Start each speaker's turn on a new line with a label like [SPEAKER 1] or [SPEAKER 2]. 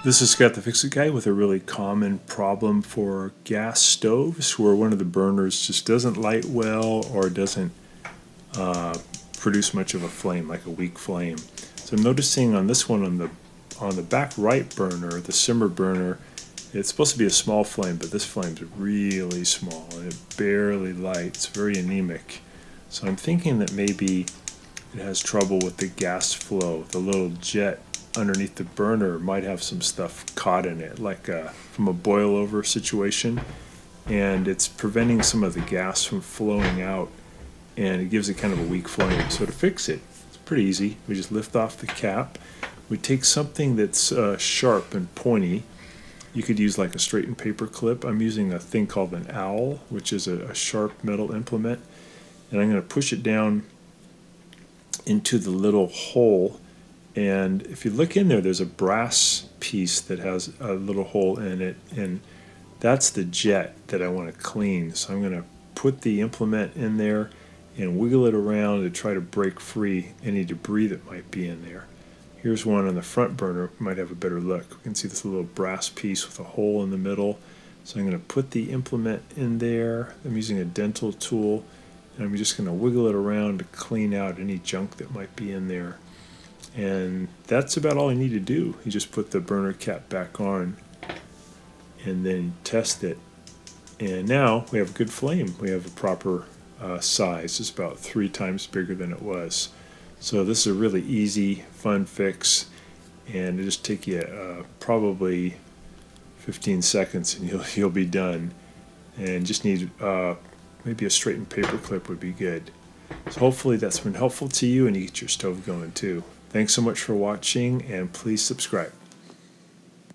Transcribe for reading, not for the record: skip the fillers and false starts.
[SPEAKER 1] This is Scott the Fix-It Guy with a really common problem for gas stoves where one of the burners just doesn't light well or doesn't produce much of a flame, like a weak flame. So I'm noticing on this one on the back right burner, the simmer burner, it's supposed to be a small flame, but this flame's really small and it barely lights, very anemic. So I'm thinking that maybe it has trouble with the gas flow. The little jet underneath the burner might have some stuff caught in it, like from a boil over situation, and it's preventing some of the gas from flowing out, and it gives it kind of a weak flame. So to fix it, it's pretty easy. We just lift off the cap. We take something that's sharp and pointy. You could use like a straightened paper clip. I'm using a thing called an awl, which is a sharp metal implement, and I'm going to push it down into the little hole. And if you look in there, there's a brass piece that has a little hole in it, and that's the jet that I want to clean. So I'm going to put the implement in there and wiggle it around to try to break free any debris that might be in there. Here's one on the front burner. Might have a better look. We can see this little brass piece with a hole in the middle. So I'm going to put the implement in there. I'm using a dental tool, and I'm just going to wiggle it around to clean out any junk that might be in there. And that's about all you need to do. You just put the burner cap back on and then test it. And now we have a good flame. We have a proper size. It's about 3 times bigger than it was. So this is a really easy, fun fix, and it'll just take you probably 15 seconds and you'll be done. And just need maybe a straightened paper clip would be good. So hopefully that's been helpful to you and you get your stove going too. Thanks so much for watching, and please subscribe.